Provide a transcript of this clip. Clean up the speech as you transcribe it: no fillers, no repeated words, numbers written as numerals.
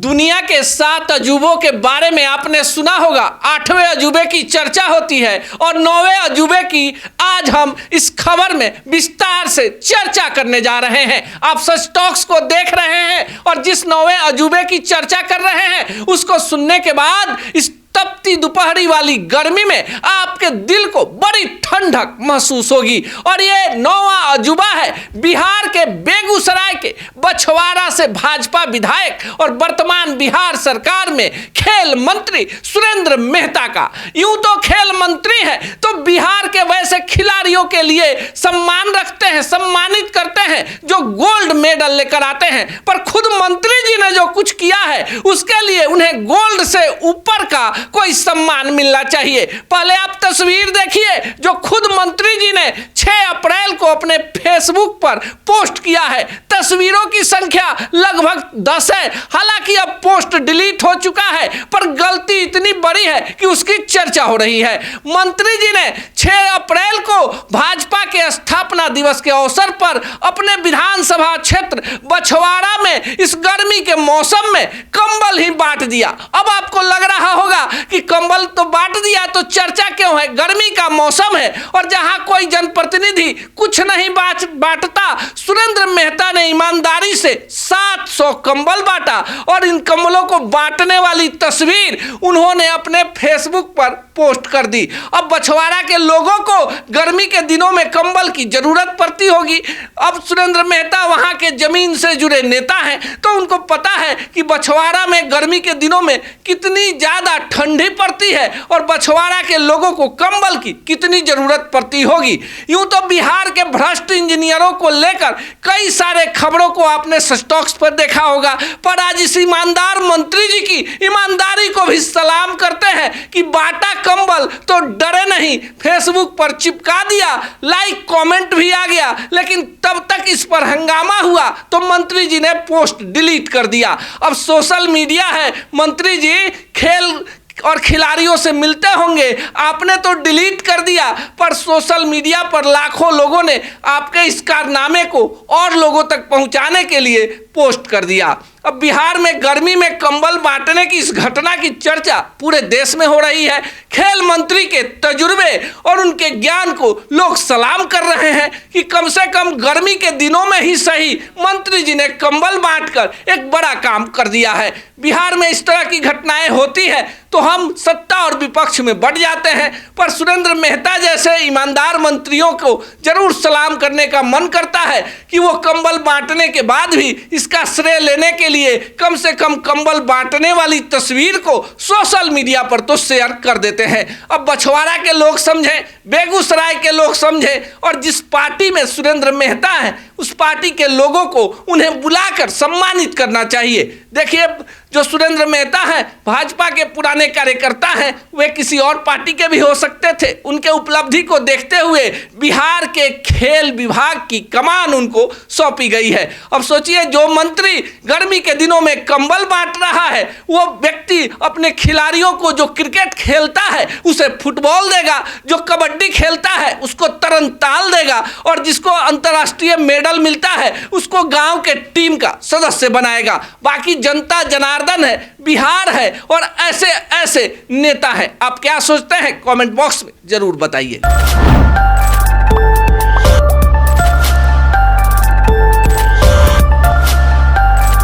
दुनिया के 7 अजूबों के बारे में आपने सुना होगा। 8वें अजूबे की चर्चा होती है और 9वें अजूबे की आज हम इस खबर में विस्तार से चर्चा करने जा रहे हैं। आप सच टॉक्स को देख रहे हैं और जिस 9वें अजूबे की चर्चा कर रहे हैं उसको सुनने के बाद इस तपती दोपहरी वाली गर्मी में आपके दिल को बड़ी ठंडक महसूस होगी। और ये 9वां अजूबा है बिहार के बेगूसराय के बछवाड़ा से भाजपा विधायक और वर्तमान बिहार सरकार में खेल मंत्री सुरेंद्र मेहता का। यूं तो खेल मंत्री है तो बिहार के वैसे खिलाड़ियों के लिए सम्मान रखते हैं, सम्मानित करते हैं जो गोल्ड मेडल लेकर आते हैं, पर खुद मंत्री जी ने जो कुछ किया है उसके लिए उन्हें गोल्ड से ऊपर का कोई सम्मान मिलना चाहिए। पहले आप तस्वीर देखिए जो खुद मंत्री जी ने 6 अप्रैल को अपने फेसबुक पर पोस्ट किया है। तस्वीरों की संख्या लगभग 10 है। हालांकि अब पोस्ट डिलीट हो चुका है पर गलती इतनी बड़ी है कि उसकी चर्चा हो रही है। मंत्री जी ने 6 अप्रैल को भाजपा के स्थापना दिवस के अवसर पर अपने विधानसभा क्षेत्र बछवाड़ा में इस गर्मी के मौसम में कंबल ही बांट दिया। अब आपको लग रहा होगा कि कंबल तो बांट दिया तो चर्चा क्यों है, गर्मी का मौसम है और जहां कोई जनप्रतिनिधि कुछ नहीं बांटता, सुरेंद्र मेहता ने ईमानदारी से 700 कंबल बांटा और इन कंबलों को बांटने वाली तस्वीर उन्होंने अपने फेसबुक पर पोस्ट कर दी। अब बछवाड़ा के लोगों को गर्मी के दिनों में कंबल की जरूरत पड़ती होगी। अब सुरेंद्र मेहता वहां के जमीन से जुड़े नेता हैं तो उनको पता है कि बछवाड़ा में गर्मी के दिनों में कितनी ज्यादा ठंडी पड़ती है और बछवाड़ा के लोगों को कंबल की कितनी जरूरत पड़ती होगी। यूं तो बिहार के भ्रष्ट इंजीनियरों को लेकर कई सारे खबरों को आपने स्टॉक्स पर देखा होगा, पर आज इस ईमानदार मंत्री जी की ईमानदारी को भी सलाम करते हैं कि बांटा कंबल तो डरे नहीं, फेसबुक पर चिपका दिया, लाइक कमेंट भी आ गया, लेकिन तब तक इस पर हंगामा हुआ तो मंत्री जी ने पोस्ट डिलीट कर दिया। अब सोशल मीडिया है, मंत्री जी खेल और खिलाड़ियों से मिलते होंगे, आपने तो डिलीट कर दिया पर सोशल मीडिया पर लाखों लोगों ने आपके इस कारनामे को और लोगों तक पहुंचाने के लिए पोस्ट कर दिया। अब बिहार में गर्मी में कंबल बांटने की इस घटना की चर्चा पूरे देश में हो रही है। खेल मंत्री के तजुर्बे और उनके ज्ञान को लोग सलाम कर रहे हैं कि कम से कम गर्मी के दिनों में ही सही मंत्री जी ने कंबल बांटकर एक बड़ा काम कर दिया है। बिहार में इस तरह की घटनाएं होती है तो हम सत्ता और विपक्ष में बढ़ जाते हैं, पर सुरेंद्र मेहता जैसे ईमानदार मंत्रियों को जरूर सलाम करने का मन करता है कि वो कंबल बांटने के बाद भी इसका श्रेय लेने के लिए कम से कम कंबल बांटने वाली तस्वीर को सोशल मीडिया पर तो शेयर कर देते हैं। अब बछवाड़ा के लोग समझें, बेगूसराय के लोग समझें और जिस पार्टी में सुरेंद्र मेहता है उस पार्टी के लोगों को उन्हें बुलाकर सम्मानित करना चाहिए। देखिए जो सुरेंद्र मेहता हैं भाजपा के पुराने कार्यकर्ता हैं, वे किसी और पार्टी के भी हो सकते थे। उनके उपलब्धि को देखते हुए बिहार के खेल विभाग की कमान उनको सौंपी गई है। अब सोचिए जो मंत्री गर्मी के दिनों में कंबल बांट रहा है वो व्यक्ति अपने खिलाड़ियों को जो क्रिकेट खेलता है उसे फुटबॉल देगा, जो कबड्डी खेलता है उसको तरन ताल देगा और जिसको अंतर्राष्ट्रीय मेडल मिलता है उसको गांव के टीम का सदस्य बनाएगा। बाकी जनता जनार्दन है, बिहार है और ऐसे ऐसे नेता हैं। आप क्या सोचते हैं कमेंट बॉक्स में जरूर बताइए।